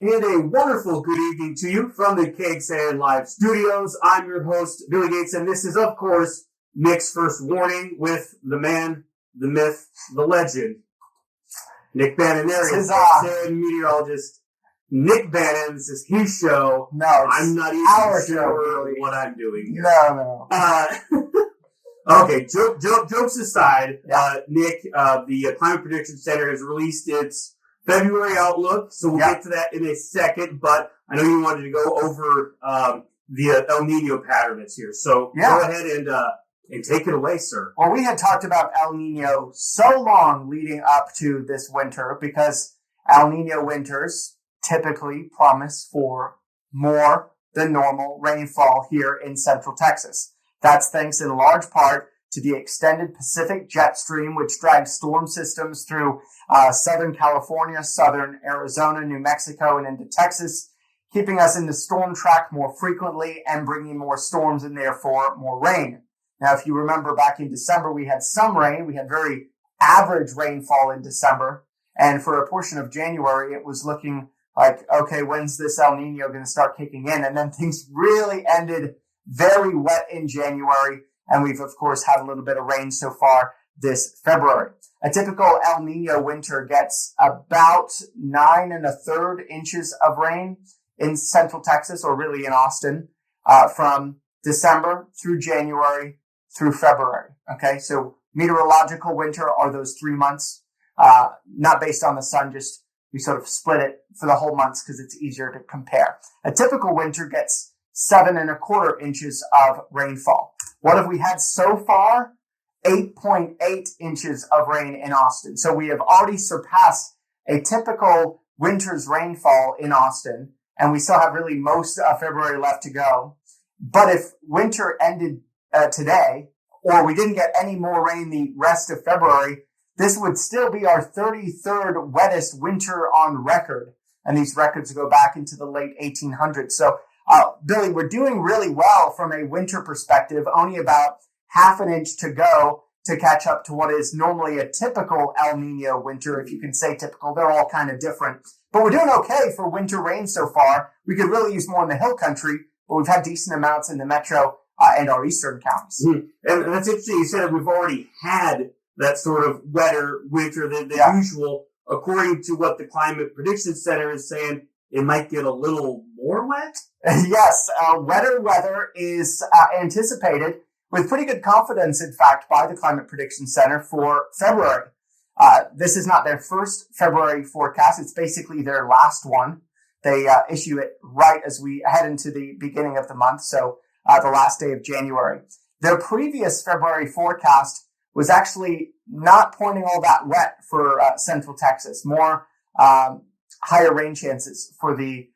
And a wonderful good evening to you from the KXAN Live Studios. I'm your host, Billy Gates, and this is, of course, Nick's First Warning with the man, the myth, the legend, Nick Bannon. There he is, meteorologist Nick Bannon. This is his show. No, I'm not even sure what I'm doing here. No. Okay, jokes aside, Nick, the Climate Prediction Center has released its February outlook, so we'll get to that in a second, but I know you wanted to go over the El Nino pattern that's here. So go ahead and take it away, sir. Well, we had talked about El Nino so long leading up to this winter because El Nino winters typically promise for more than normal rainfall here in Central Texas. That's thanks in large part to the extended Pacific jet stream, which drags storm systems through Southern California, Southern Arizona, New Mexico, and into Texas, keeping us in the storm track more frequently and bringing more storms and therefore more rain. Now, if you remember back in December, we had some rain. We had very average rainfall in December. And for a portion of January, it was looking like, okay, when's this El Nino going to start kicking in? And then things really ended very wet in January. And we've, of course, had a little bit of rain so far this February. A typical El Nino winter gets about 9 1/3 inches of rain in Central Texas, or really in Austin, from December through January through February. Okay, so meteorological winter are those 3 months, not based on the sun, just we sort of split it for the whole months because it's easier to compare. A typical winter gets 7 1/4 inches of rainfall. What have we had so far? 8.8 inches of rain in Austin. So we have already surpassed a typical winter's rainfall in Austin, and we still have really most of February left to go. But if winter ended today, or we didn't get any more rain the rest of February, this would still be our 33rd wettest winter on record. And these records go back into the late 1800s. So Billy, we're doing really well from a winter perspective, only about half an inch to go to catch up to what is normally a typical El Nino winter. If you can say typical, they're all kind of different. But we're doing okay for winter rain so far. We could really use more in the hill country, but we've had decent amounts in the metro and our eastern counties. Mm-hmm. And that's interesting. You said we've already had that sort of wetter winter than usual. According to what the Climate Prediction Center is saying, it might get a little more wet? Yes, wetter weather is anticipated with pretty good confidence, in fact, by the Climate Prediction Center for February. This is not their first February forecast. It's basically their last one. They issue it right as we head into the beginning of the month, so the last day of January. Their previous February forecast was actually not pointing all that wet for Central Texas. More higher rain chances for the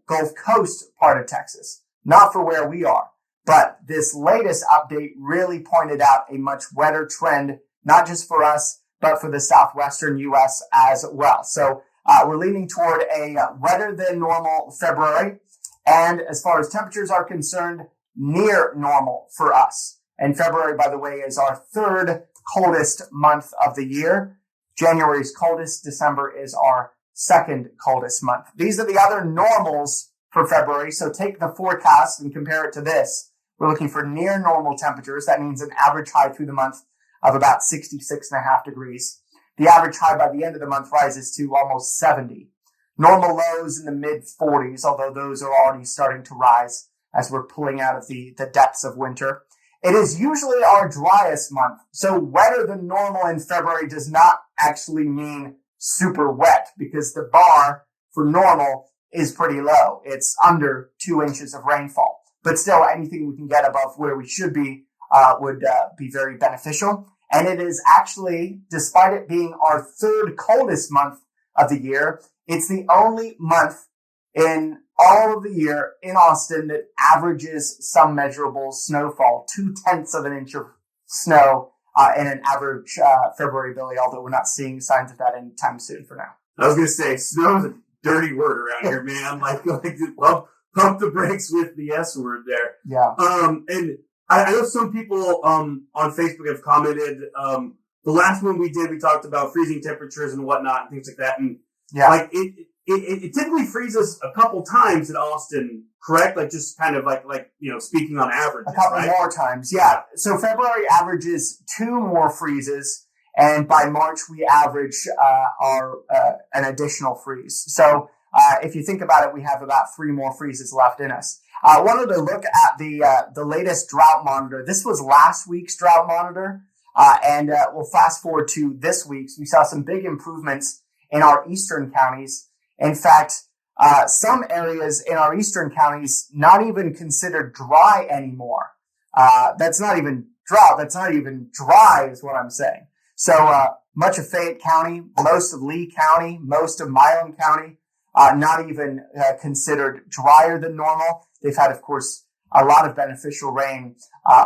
Gulf Coast part of Texas, not for where we are. But this latest update really pointed out a much wetter trend, not just for us, but for the southwestern U.S. as well. So we're leaning toward a wetter than normal February. And as far as temperatures are concerned, near normal for us. And February, by the way, is our third coldest month of the year. January's coldest. December is our second coldest month. These are the other normals for February. So take the forecast and compare it to this. We're looking for near normal temperatures. That means an average high through the month of about 66.5 degrees. The average high by the end of the month rises to almost 70. Normal lows in the mid 40s, although those are already starting to rise as we're pulling out of the depths of winter. It is usually our driest month. So wetter than normal in February does not actually mean super wet because the bar for normal is pretty low. It's under 2 inches of rainfall. But still, anything we can get above where we should be would be very beneficial. And it is actually, despite it being our third coldest month of the year, it's the only month in all of the year in Austin that averages some measurable snowfall, 0.2 of an inch of snow in an average February, Billy, although we're not seeing signs of that anytime soon for now. I was going to say, snow is a dirty word around here, man. Like pump the brakes with the S word there. Yeah. And I know some people on Facebook have commented, the last one we did, we talked about freezing temperatures and whatnot and things like that. And like it typically freezes a couple times in Austin, correct? Like just kind of like speaking on average. A couple right? more times, yeah. So February averages 2 more freezes, and by March we average an additional freeze. So if you think about it, we have about 3 more freezes left in us. I wanted to look at the latest drought monitor. This was last week's drought monitor, and we'll fast forward to this week's. We saw some big improvements in our eastern counties. In fact, some areas in our eastern counties not even considered dry anymore. That's not even drought. That's not even dry is what I'm saying. So much of Fayette County, most of Lee County, most of Milam County, not even considered drier than normal. They've had, of course, a lot of beneficial rain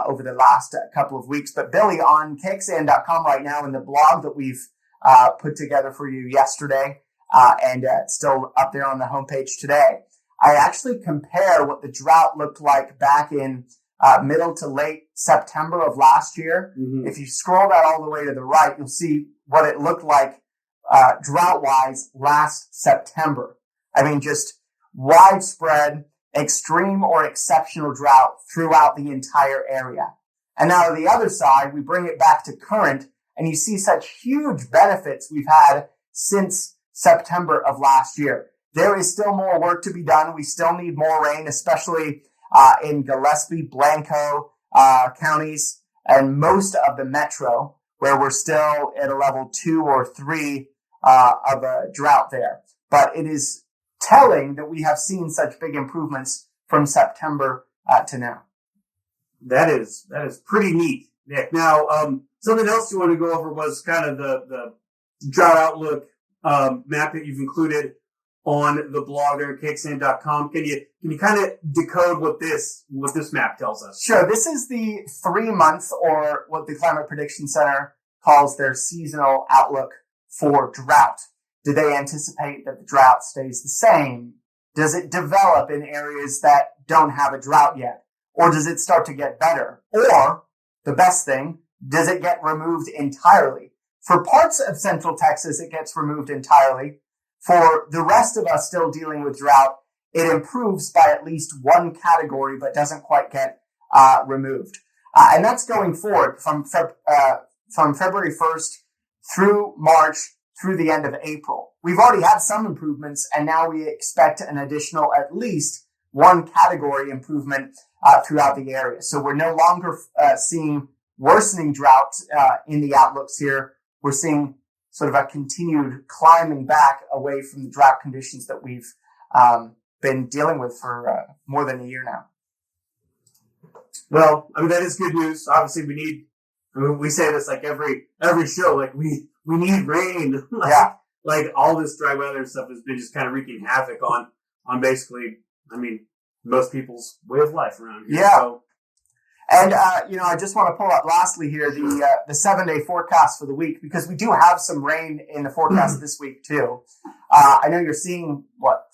over the last couple of weeks. But Billy, on KXAN.com right now, in the blog that we've put together for you yesterday, and it's still up there on the homepage today, I actually compare what the drought looked like back in middle to late September of last year. Mm-hmm. If you scroll that all the way to the right, you'll see what it looked like drought-wise last September. I mean, just widespread, extreme or exceptional drought throughout the entire area. And now the other side, we bring it back to current, and you see such huge benefits we've had since September of last year. There is still more work to be done. We still need more rain, especially in Gillespie, Blanco counties, and most of the metro, where we're still at a level 2 or 3 of a drought there. But it is telling that we have seen such big improvements from September to now. That is pretty neat, Nick. Now, something else you want to go over was kind of the drought outlook map that you've included on the blog there at KXAN.com. Can you kind of decode what this map tells us? Sure. This is the 3-month, or what the Climate Prediction Center calls their seasonal outlook for drought. Do they anticipate that the drought stays the same? Does it develop in areas that don't have a drought yet? Or does it start to get better? Or, the best thing, does it get removed entirely? For parts of Central Texas, it gets removed entirely. For the rest of us still dealing with drought, it improves by at least 1 category, but doesn't quite get removed. And that's going forward from February 1st through March, through the end of April. We've already had some improvements, and now we expect an additional at least 1 category improvement throughout the area. So we're no longer seeing worsening drought in the outlooks here. We're seeing sort of a continued climbing back away from the drought conditions that we've been dealing with for more than a year now. Well, I mean, that is good news. Obviously, we say this like every show, like we need rain. Like all this dry weather stuff has been just kind of wreaking havoc on basically, I mean, most people's way of life around here. Yeah. So. And, I just want to pull up lastly here the 7-day forecast for the week, because we do have some rain in the forecast this week too. I know you're seeing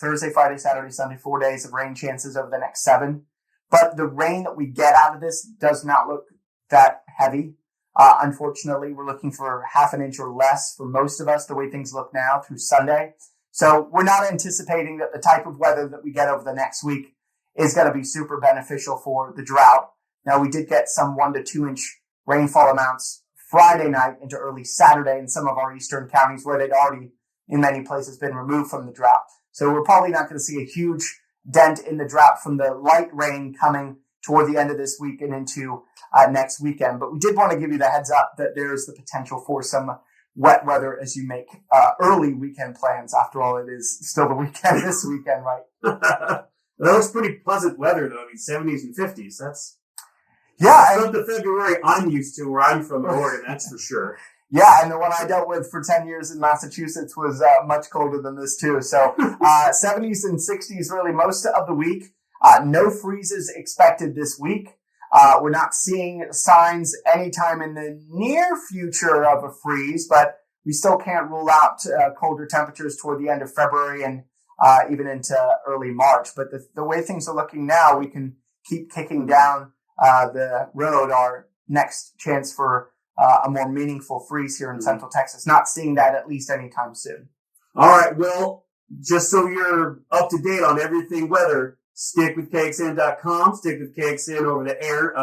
Thursday, Friday, Saturday, Sunday, 4 days of rain chances over the next 7, but the rain that we get out of this does not look that heavy. Unfortunately, we're looking for half an inch or less for most of us, the way things look now through Sunday. So we're not anticipating that the type of weather that we get over the next week is going to be super beneficial for the drought. Now, we did get some 1 to 2 inch rainfall amounts Friday night into early Saturday in some of our eastern counties, where they'd already, in many places, been removed from the drought. So we're probably not going to see a huge dent in the drought from the light rain coming toward the end of this week and into next weekend. But we did want to give you the heads up that there is the potential for some wet weather as you make early weekend plans. After all, it is still the weekend this weekend, right? That was pretty pleasant weather, though. I mean, 70s and 50s. That's not the February I'm used to where I'm from in Oregon, that's for sure. Yeah, and the one I dealt with for 10 years in Massachusetts was much colder than this, too. So 70s and 60s really most of the week. No freezes expected this week. We're not seeing signs anytime in the near future of a freeze, but we still can't rule out colder temperatures toward the end of February and even into early March. But the way things are looking now, we can keep kicking down the road our next chance for a more meaningful freeze here in Central Texas. Not seeing that at least anytime soon. All right. Well, just so you're up to date on everything weather, stick with KXN.com, stick with KXN over the air.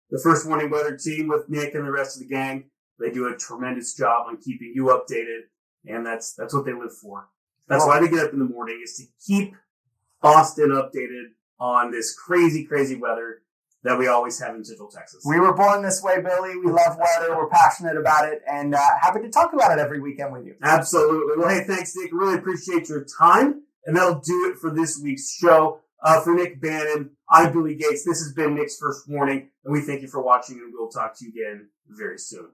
The First Warning Weather team with Nick and the rest of the gang, they do a tremendous job on keeping you updated, and that's what they live for. That's why they get up in the morning, is to keep Austin updated on this crazy, crazy weather that we always have in Central Texas. We were born this way, Billy. We love weather. We're passionate about it, and happy to talk about it every weekend with you. Absolutely. Well, hey, thanks, Nick. Really appreciate your time, and that'll do it for this week's show. For Nick Bannon, I'm Billy Gates. This has been Nick's First Warning, and we thank you for watching, and we'll talk to you again very soon.